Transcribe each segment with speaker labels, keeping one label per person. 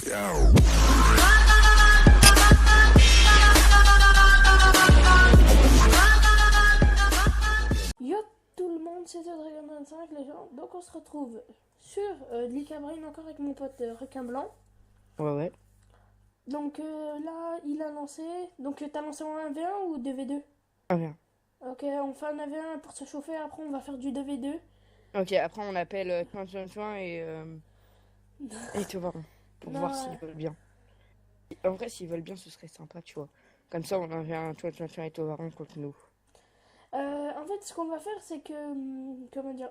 Speaker 1: Yo tout le monde, c'est Dragon25 les gens. Donc on se retrouve sur Licabrain encore avec mon pote Requin Blanc.
Speaker 2: Ouais.
Speaker 1: Donc là il a lancé. Donc t'as lancé en 1v1 ou 2v2?
Speaker 2: 1v1.
Speaker 1: Ok, on fait un 1v1 pour se chauffer, après on va faire du 2v2.
Speaker 2: Ok, après on appelle Twin et Tovaron pour voir s'ils veulent bien. En vrai, s'ils veulent bien, ce serait sympa, tu vois. Comme ça, on avait un Twin et Tovaron contre nous.
Speaker 1: En fait, ce qu'on va faire, c'est que. Comment dire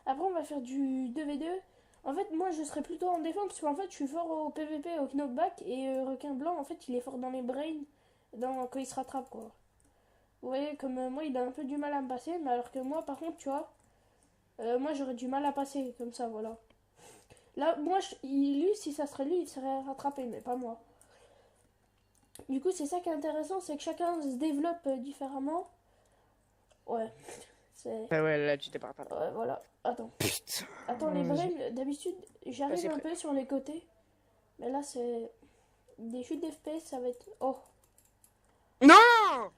Speaker 1: après, on va faire du 2v2. En fait, moi, je serais plutôt en défense parce qu'en fait, je suis fort au PVP, au knockback. Et Requin Blanc, en fait, il est fort dans les brains quand il se rattrape, quoi. Vous voyez, comme moi, il a un peu du mal à me passer. Mais alors que moi, par contre, tu vois, moi, j'aurais du mal à passer, comme ça, voilà. Là, moi, lui, si ça serait lui, il serait rattrapé, mais pas moi. Du coup, c'est ça qui est intéressant, c'est que chacun se développe différemment. Ouais, c'est...
Speaker 2: Ah ouais, là, tu t'es pas rattrapé.
Speaker 1: Ouais, voilà. Attends.
Speaker 2: Putain.
Speaker 1: Attends, les brains, d'habitude, j'arrive un peu sur les côtés. Mais là, c'est... Des chutes d'FPS, ça va être... Oh.
Speaker 2: Non!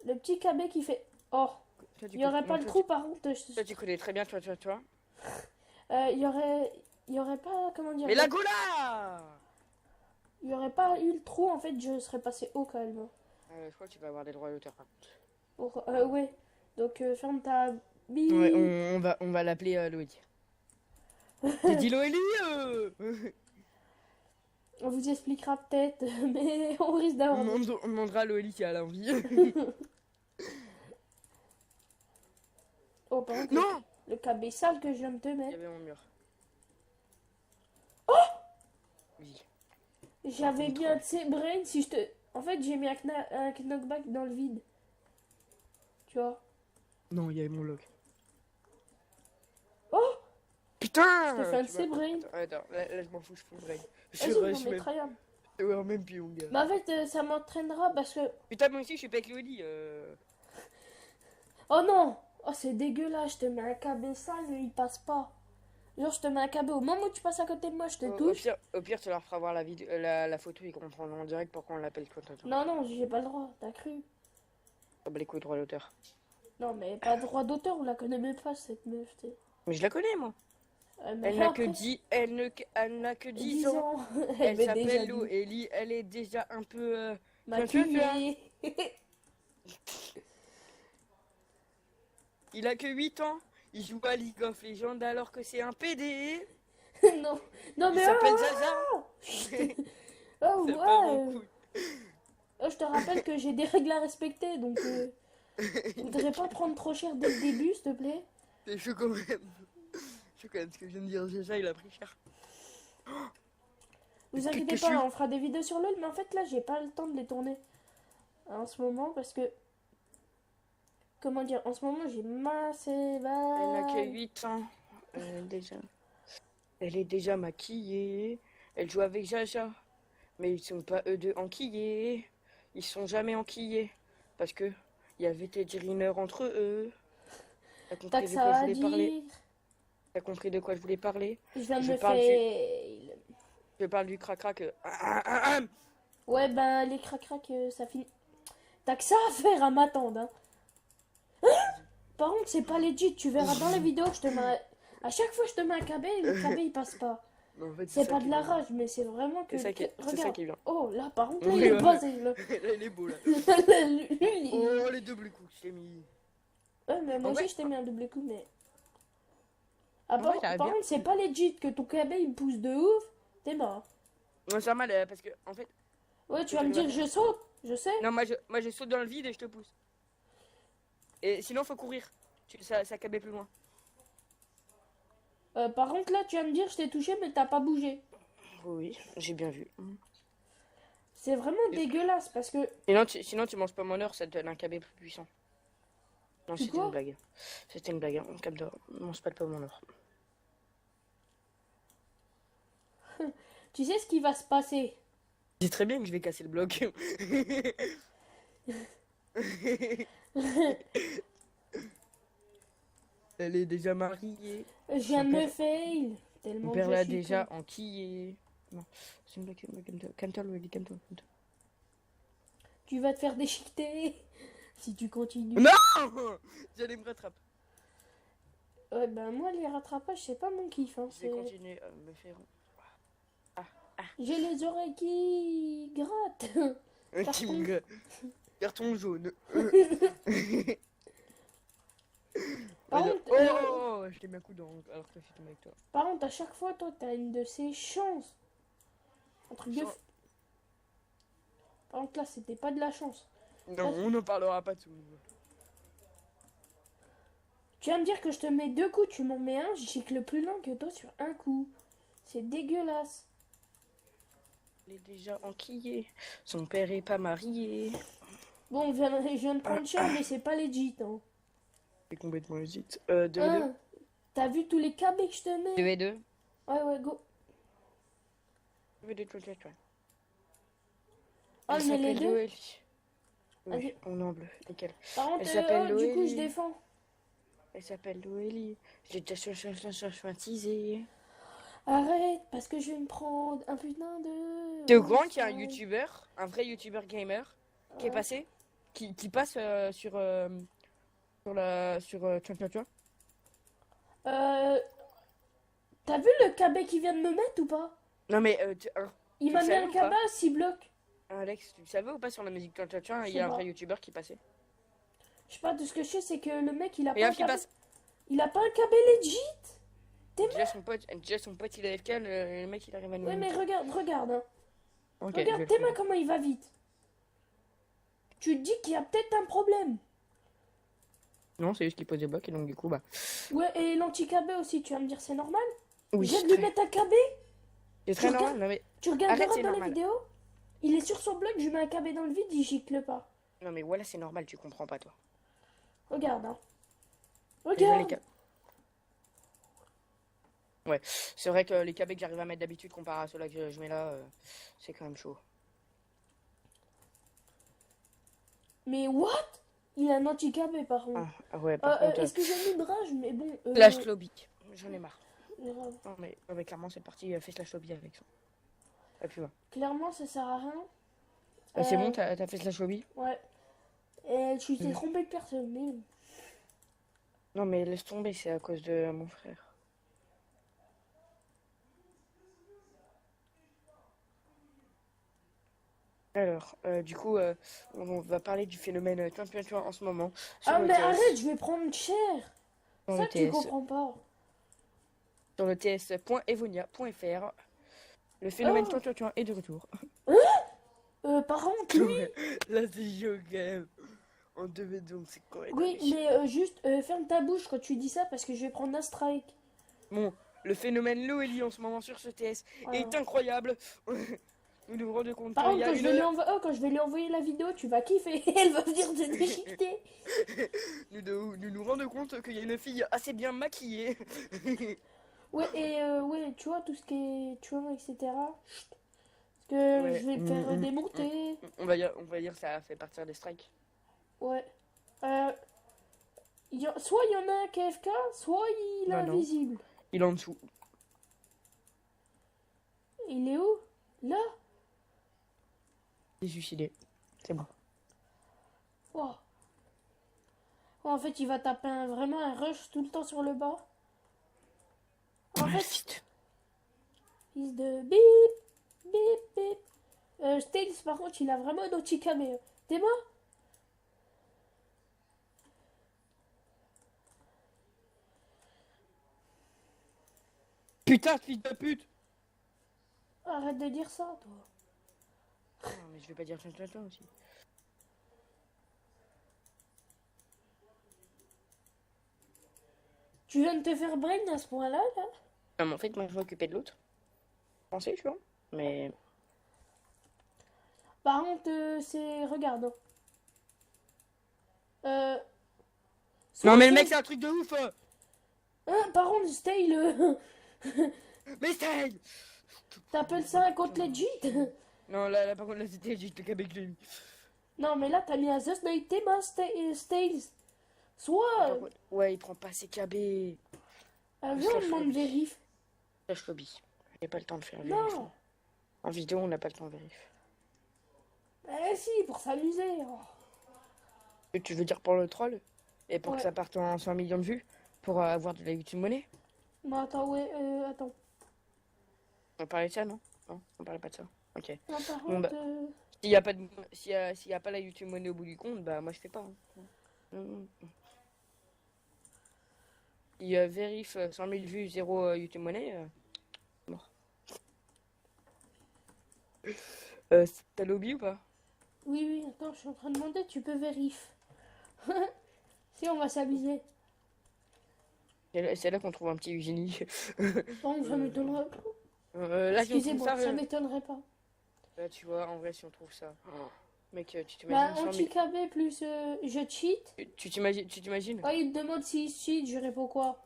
Speaker 1: Le petit KB qui fait... Oh. Il n'y aurait pas le trou, par contre.
Speaker 2: Toi, tu connais très bien, toi.
Speaker 1: Il y aurait pas... Comment dire...
Speaker 2: Mais la Gola!
Speaker 1: Il n'y aurait pas eu le trou, en fait, je serais passé haut, quand même.
Speaker 2: Je crois que tu vas avoir des droits d'auteur, par contre.
Speaker 1: Ouais. Donc, ferme ta bille.
Speaker 2: Ouais, on va l'appeler Loïc. J'ai dit Loélie
Speaker 1: On vous expliquera peut-être, mais on risque d'avoir...
Speaker 2: On demandera à Loélie qui a l'envie.
Speaker 1: Oh, par contre,
Speaker 2: Non!
Speaker 1: le KB sale que je viens de te
Speaker 2: Il y
Speaker 1: mettre.
Speaker 2: avait mon mur.
Speaker 1: Oh!
Speaker 2: Oui.
Speaker 1: J'avais bien, tu sais, Brain, si je te... En fait, j'ai mis un knockback dans le vide. Tu vois?
Speaker 2: Non, il y avait mon lock.
Speaker 1: Oh!
Speaker 2: Putain!
Speaker 1: Je te fais un de ces Brain.
Speaker 2: Attends, là, je m'en fous, je fais le Brain.
Speaker 1: Vas-y, on met tryhard.
Speaker 2: Ouais, même plus, mon gars.
Speaker 1: Bah, en fait, ça m'entraînera parce que...
Speaker 2: Putain, moi aussi, je suis pas avec Loélie.
Speaker 1: Oh non! Oh, c'est dégueulasse, je te mets un KB sale, il passe pas. Genre, je te mets un KB au moment où tu passes à côté de moi, je te touche.
Speaker 2: Au pire, tu leur feras voir la photo et qu'on prendra en direct pour qu'on l'appelle quoi.
Speaker 1: Non, j'ai pas le droit, t'as cru?
Speaker 2: Ah bah les couilles, droit d'auteur.
Speaker 1: Non, mais pas droit d'auteur, on la connaît même pas, cette meuf, t'sais.
Speaker 2: Mais je la connais, moi. Elle n'a que 10 ans. Elle s'appelle Lou. Ellie, elle est déjà un peu...
Speaker 1: maquillée.
Speaker 2: Il a que 8 ans. Il joue à League of Legends alors que c'est un PD.
Speaker 1: non, mais...
Speaker 2: Il s'appelle Zaza.
Speaker 1: Oh, ouais. Oh, je te rappelle que j'ai des règles à respecter, donc... Je voudrais pas prendre trop cher dès le début, s'il te plaît.
Speaker 2: C'est chaud quand même. C'est quand même ce que je viens de dire. Zaza, il a pris cher.
Speaker 1: Vous inquiétez pas, on fera des vidéos sur LOL, mais en fait, là, j'ai pas le temps de les tourner. En ce moment, parce que... Comment dire? En ce moment, j'ai massé...
Speaker 2: Elle n'a que 8 ans. Elle est déjà maquillée. Elle joue avec Jaja. Mais ils sont pas eux deux enquillés. Ils sont jamais enquillés. Parce que il y avait des drineurs entre eux. T'as compris de quoi je voulais parler? T'as compris de quoi je voulais parler?
Speaker 1: Je viens de me faire...
Speaker 2: Je parle du crac-crac.
Speaker 1: Ouais, ben, les crac-crac, ça finit... T'as que ça à faire à m'attendre, hein. Par contre, c'est pas legit. Tu verras dans la vidéo, je te mets... À chaque fois, je te mets un KB et le KB, il passe pas. En fait, c'est pas de la rage, mais c'est vraiment que...
Speaker 2: C'est ça qui vient.
Speaker 1: Oh, là, par contre, là, il est basé, là.
Speaker 2: Là, il est beau, là. Oh, les doubles coups, je t'ai mis...
Speaker 1: Ouais, mais moi aussi, je t'ai mis un double coup, mais... Ah, par contre, c'est pas legit que ton KB, il me pousse de ouf. T'es mort.
Speaker 2: Ouais, c'est normal, parce que, en fait...
Speaker 1: Ouais, tu vas me dire, je saute, je sais.
Speaker 2: Non, moi, je saute dans le vide et je te pousse. Et sinon, faut courir. Ça KB plus loin.
Speaker 1: Par contre, là, tu vas me dire, je t'ai touché, mais t'as pas bougé.
Speaker 2: Oui, j'ai bien vu.
Speaker 1: C'est vraiment dégueulasse, parce que...
Speaker 2: Sinon, tu manges pas mon heure, ça te donne un KB plus puissant. Non, c'était une blague. C'était une blague, hein. Cap d'or. Non, c'est pas mon heure.
Speaker 1: Tu sais ce qui va se passer?
Speaker 2: C'est très bien que je vais casser le bloc. Elle est déjà mariée.
Speaker 1: Je viens de me fail. tellement
Speaker 2: Mon père l'a
Speaker 1: je suis
Speaker 2: déjà
Speaker 1: con.
Speaker 2: enquillé. Non, c'est une blague, calme-toi, Louis, calme-toi.
Speaker 1: Tu vas te faire déchiqueter si tu continues.
Speaker 2: Non. J'allais me rattraper.
Speaker 1: Ouais, ben moi, les rattrapages, c'est pas mon kiff. Hein,
Speaker 2: Je vais continuer à me faire... Ah,
Speaker 1: J'ai les oreilles qui grattent.
Speaker 2: un
Speaker 1: Carton.
Speaker 2: king. Carton jaune.
Speaker 1: Par
Speaker 2: Vas-y.
Speaker 1: contre,
Speaker 2: Oh, je t'ai mis un coup dans... alors que je suis tombé avec toi.
Speaker 1: par contre, à chaque fois, toi, t'as une de ces chances. Un truc de...
Speaker 2: Chan-
Speaker 1: Par contre, là, c'était pas de la chance.
Speaker 2: Non, on n'en parlera pas tout.
Speaker 1: Tu vas me dire que je te mets 2 coups, tu m'en mets un, je gicle plus loin que toi sur un coup. C'est dégueulasse.
Speaker 2: Il est déjà enquillé. Son père est pas marié.
Speaker 1: Bon, je viens de prendre cher, mais c'est pas legit. Hein.
Speaker 2: C'est complètement hésite. 2v2.
Speaker 1: Hein, t'as vu tous les KB que je te mets?
Speaker 2: 2v2.
Speaker 1: Ouais, ouais, go.
Speaker 2: 2v2, tu vois.
Speaker 1: Ah,
Speaker 2: Elle
Speaker 1: mais les
Speaker 2: s'appelle
Speaker 1: deux?
Speaker 2: Loélie. Oui,
Speaker 1: Vas-y.
Speaker 2: on est en bleu, nickel.
Speaker 1: Par contre,
Speaker 2: Elle s'appelle
Speaker 1: du coup, je
Speaker 2: Loélie.
Speaker 1: défends.
Speaker 2: Elle s'appelle Loélie. J'ai déjà choisi.
Speaker 1: Arrête, parce que je vais me prendre un putain de...
Speaker 2: T'es au courant qu'il y a un
Speaker 1: Ouais.
Speaker 2: youtubeur, un vrai youtubeur gamer, qui est passé, qui passe sur tu vois.
Speaker 1: Euh, T'as vu le KB qu'il vient de me mettre ou pas?
Speaker 2: Non mais
Speaker 1: Il
Speaker 2: tu
Speaker 1: m'a
Speaker 2: le
Speaker 1: mis
Speaker 2: savais
Speaker 1: un
Speaker 2: ou pas
Speaker 1: KB à 6 blocs.
Speaker 2: Alex, tu le savais ou pas sur la musique tu vois,
Speaker 1: Je
Speaker 2: il
Speaker 1: sais
Speaker 2: y a un
Speaker 1: pas.
Speaker 2: vrai youtubeur qui passait.
Speaker 1: Je sais pas, de ce que je sais, c'est que le mec, il a pas un
Speaker 2: Regarde qui
Speaker 1: KB.
Speaker 2: passe.
Speaker 1: Il a pas un KB legit. T'es
Speaker 2: Déjà son pote il est AFK, le mec il arrive à nous.
Speaker 1: Ouais, mais regarde. Hein.
Speaker 2: Ok, je vais
Speaker 1: Regarde,
Speaker 2: le
Speaker 1: Théma,
Speaker 2: faire.
Speaker 1: comment il va vite. Tu te dis qu'il y a peut-être un problème.
Speaker 2: Non, c'est juste qu'il pose des blocs et donc du coup bah.
Speaker 1: Ouais, et l'anti-KB aussi, tu vas me dire, c'est normal?
Speaker 2: Oui,
Speaker 1: Je viens de lui mettre un KB.
Speaker 2: c'est très
Speaker 1: Tu
Speaker 2: normal.
Speaker 1: regardes-
Speaker 2: Non mais
Speaker 1: Tu
Speaker 2: arrête,
Speaker 1: regarderas
Speaker 2: c'est
Speaker 1: dans la
Speaker 2: normal.
Speaker 1: vidéo. Il est sur son bloc, je mets un KB dans le vide, il gicle pas.
Speaker 2: Non mais voilà, c'est normal, tu comprends pas toi.
Speaker 1: Regarde, hein.
Speaker 2: Je mets les
Speaker 1: Regarde.
Speaker 2: câbles. Ouais, c'est vrai que les câbles que j'arrive à mettre d'habitude comparé à ceux-là que je mets là, c'est quand même chaud.
Speaker 1: Mais what? Il a un anti-KB par contre.
Speaker 2: Ah ouais, par contre,
Speaker 1: Excusez-moi de rage, mais bon.
Speaker 2: slash lobby. J'en ai marre.
Speaker 1: grave.
Speaker 2: Non mais clairement c'est parti, fais slash lobby avec ça. Et puis ouais.
Speaker 1: Clairement, ça sert à rien.
Speaker 2: C'est bon, t'as fait slash lobby?
Speaker 1: Ouais. Et tu t'es
Speaker 2: Mhm.
Speaker 1: trompé de personne, mais...
Speaker 2: Non mais laisse tomber, c'est à cause de mon frère. Alors, du coup, on va parler du phénomène température en ce moment sur
Speaker 1: Ah,
Speaker 2: le
Speaker 1: mais
Speaker 2: TS.
Speaker 1: arrête, je vais prendre cher.
Speaker 2: Sur
Speaker 1: Ça,
Speaker 2: le
Speaker 1: tu
Speaker 2: TS.
Speaker 1: comprends pas.
Speaker 2: Sur le ts.evonia.fr. Le phénomène
Speaker 1: Oh.
Speaker 2: température est de retour.
Speaker 1: Par contre, lui...
Speaker 2: Là c'est chaud quand même. En 2v donc c'est correct.
Speaker 1: Oui, mais juste ferme ta bouche quand tu dis ça parce que je vais prendre un strike.
Speaker 2: Bon, le phénomène Loélie en ce moment sur ce TS
Speaker 1: Voilà.
Speaker 2: est incroyable. Nous nous rendons compte
Speaker 1: Par
Speaker 2: qu'il y
Speaker 1: contre,
Speaker 2: a
Speaker 1: quand je vais lui envoyer la vidéo, tu vas kiffer. Elle va venir te déchiqueter.
Speaker 2: nous rendons compte qu'il y a une fille assez bien maquillée.
Speaker 1: Ouais, et ouais, tu vois, tout ce qui est... Tu vois, etc. Chut. Parce que
Speaker 2: Ouais.
Speaker 1: je vais me faire démonter.
Speaker 2: On va dire que ça fait partir des strikes.
Speaker 1: Ouais. Soit il y en a un qui est AFK, soit il est
Speaker 2: Non, non.
Speaker 1: invisible.
Speaker 2: Il est en dessous.
Speaker 1: Il est où? Là?
Speaker 2: Il est suicidé. C'est bon.
Speaker 1: Oh. Oh, en fait, il va taper vraiment un rush tout le temps sur le bas. En fait,
Speaker 2: Vite.
Speaker 1: fils de bip, bip, bip. Stails, par contre, il a vraiment un anti-camé. T'es mort?
Speaker 2: Putain, fils de pute.
Speaker 1: Arrête de dire ça, toi.
Speaker 2: Non, mais je vais pas dire ça aussi.
Speaker 1: Tu viens de te faire brain à ce point-là, là?
Speaker 2: Non, mais en fait, moi, je m'occupais de l'autre. Pensez, tu vois. Mais.
Speaker 1: Par contre, c'est... Regarde. Hein.
Speaker 2: Non, mais le
Speaker 1: soit-
Speaker 2: mec, c'est un truc de ouf.
Speaker 1: Hein, par contre, Stail,
Speaker 2: Mais c'est.
Speaker 1: t'appelles ça un compte legit?
Speaker 2: Non, là, par contre, là, c'était juste le câble que j'ai mis.
Speaker 1: Non, mais là, t'as mis un The Snake Tema Stails. Soit...
Speaker 2: Par contre, ouais, il prend pas ses KB.
Speaker 1: viens, on demande vérif.
Speaker 2: Flash lobby. J'ai pas le temps de faire vérif.
Speaker 1: Non.
Speaker 2: En vidéo, on n'a pas le temps de vérif.
Speaker 1: Eh si, pour s'amuser. Oh.
Speaker 2: Et tu veux dire pour le troll? Et pour que
Speaker 1: Ouais.
Speaker 2: ça parte en 100 millions de vues? Pour avoir de la YouTube monnaie?
Speaker 1: Non, attends, ouais, attends.
Speaker 2: On parlait de ça, non? Non, on parlait pas de ça. Ok.
Speaker 1: Non, par
Speaker 2: Bon, bah,
Speaker 1: contre,
Speaker 2: s'il y a pas de, s'il y a pas la YouTube monnaie au bout du compte, bah moi je fais pas. Hein. Non. Il vérifie 100 000 vues, 0 YouTube monnaie. Mort. T'as lobby ou pas?
Speaker 1: oui, attends, je suis en train de demander, tu peux vérifier. Si, on va s'amuser.
Speaker 2: C'est là qu'on trouve un petit génie.
Speaker 1: Bon, ça m'étonnerait pas.
Speaker 2: Là, si on trouve
Speaker 1: Excusez-moi,
Speaker 2: ça,
Speaker 1: ça m'étonnerait pas.
Speaker 2: là, tu vois, en vrai, si on trouve ça. Oh. Mec, tu
Speaker 1: Bah,
Speaker 2: t'imagines 100 000...
Speaker 1: anti-KB plus je cheat.
Speaker 2: Tu t'imagines?
Speaker 1: Ah, il te demande si je cheat, je réponds quoi?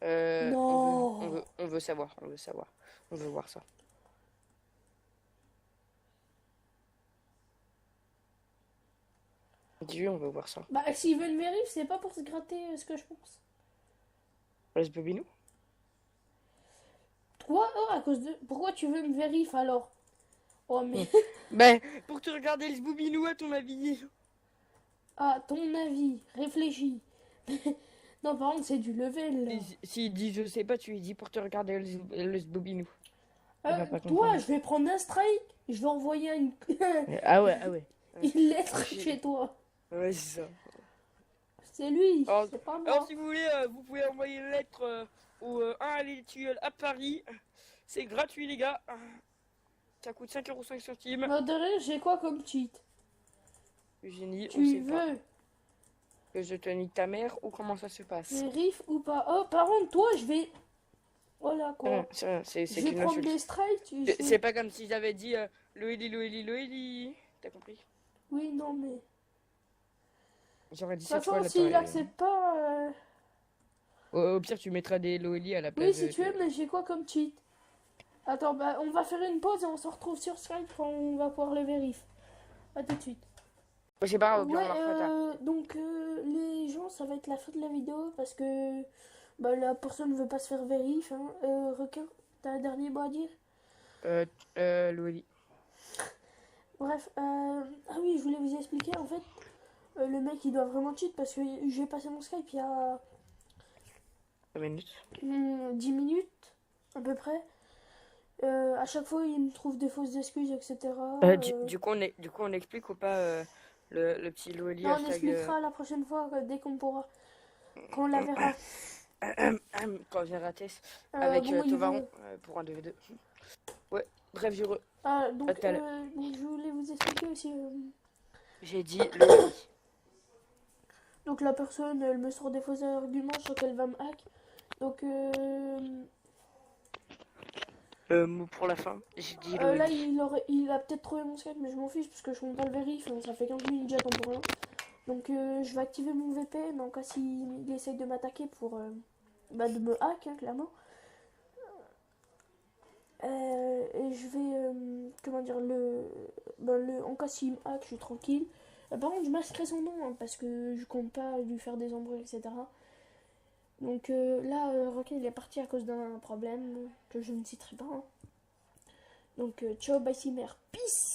Speaker 2: On
Speaker 1: Non.
Speaker 2: on veut savoir, on veut savoir. On veut voir ça. Dis-lui, on veut voir ça.
Speaker 1: Bah, s'il veut une vérif, c'est pas pour se gratter ce que je pense.
Speaker 2: Laisse Bobinou?
Speaker 1: Toi, oh, à cause de. Pourquoi tu veux me vérif alors? Oh, mais.
Speaker 2: Ben, pour te regarder le Boubinou, à ton avis.
Speaker 1: Ah, ton avis, réfléchis. Non, par contre, c'est du level. Là.
Speaker 2: S'il dit je sais pas, tu lui dis pour te regarder le Bobinou.
Speaker 1: Toi, je vais prendre un strike, je vais envoyer
Speaker 2: Ah ouais.
Speaker 1: une lettre chez toi.
Speaker 2: Ouais, c'est ça.
Speaker 1: C'est lui,
Speaker 2: Alors,
Speaker 1: c'est pas
Speaker 2: alors,
Speaker 1: moi.
Speaker 2: si vous voulez, vous pouvez envoyer une lettre au 1 à l'étude à Paris. C'est gratuit, les gars. Ça coûte 5,05 €.
Speaker 1: Non, derrière, j'ai quoi comme cheat?
Speaker 2: Eugénie, on
Speaker 1: Tu
Speaker 2: sait pas.
Speaker 1: veux
Speaker 2: Que je te nique ta mère ou comment ça se passe?
Speaker 1: vérif ou pas? Oh, par contre, toi, je vais. Voilà quoi.
Speaker 2: C'est
Speaker 1: Je vais
Speaker 2: une
Speaker 1: prendre
Speaker 2: insulte.
Speaker 1: des strikes.
Speaker 2: C'est pas comme si j'avais dit Loélie. T'as compris?
Speaker 1: Oui, non, mais.
Speaker 2: J'aurais
Speaker 1: De
Speaker 2: dit
Speaker 1: toute
Speaker 2: 7 fois
Speaker 1: façon,
Speaker 2: la
Speaker 1: s'il
Speaker 2: pareille.
Speaker 1: accepte pas.
Speaker 2: Au pire, tu mettras des Loélie à la place
Speaker 1: Oui, si
Speaker 2: de...
Speaker 1: tu veux, mais j'ai quoi comme cheat? Attends, bah, on va faire une pause et on se retrouve sur Skype quand on va pouvoir le vérifier. A tout de suite.
Speaker 2: C'est pas grave, au pire,
Speaker 1: Ouais,
Speaker 2: on leur fera
Speaker 1: donc les gens, ça va être la fin de la vidéo parce que bah, la personne ne veut pas se faire vérifier. Hein. Requin, t'as un dernier mot à dire?
Speaker 2: Loélie.
Speaker 1: Bref, ah oui, je voulais vous expliquer en fait. Le mec il doit vraiment cheat parce que j'ai passé mon Skype il y a
Speaker 2: 5 minutes.
Speaker 1: 10 minutes à peu près. À chaque fois il me trouve des fausses excuses, etc.
Speaker 2: Du coup, on explique ou pas le petit Loélie
Speaker 1: Non, on
Speaker 2: hashtag,
Speaker 1: expliquera la prochaine fois dès qu'on pourra. Quand on la verra.
Speaker 2: quand j'ai raté avec
Speaker 1: bon, il
Speaker 2: Tovaron
Speaker 1: veut-
Speaker 2: pour un 2v2. Ouais, bref,
Speaker 1: donc,
Speaker 2: À tout à l'heure.
Speaker 1: donc, je voulais vous expliquer aussi.
Speaker 2: J'ai dit Loélie.
Speaker 1: Donc la personne, elle me sort des faux arguments, je crois qu'elle va me hack. Donc
Speaker 2: Mot pour la fin, j'ai dit
Speaker 1: là,
Speaker 2: Loélie.
Speaker 1: il a peut-être trouvé mon Skype, mais je m'en fiche parce que je compte pas le vérif. Hein, ça fait 15 minutes, j'attends pour rien. Donc je vais activer mon VPN en cas s'il essaye de m'attaquer pour de me hack, hein, clairement. Et je vais, comment dire, en cas s'il me hack, je suis tranquille. Par contre, je masquerai son nom hein, parce que je compte pas lui faire des embrouilles, etc. Donc là, Rocket il est parti à cause d'un problème que je ne citerai pas. Hein. Donc ciao, bye, Cimer, peace.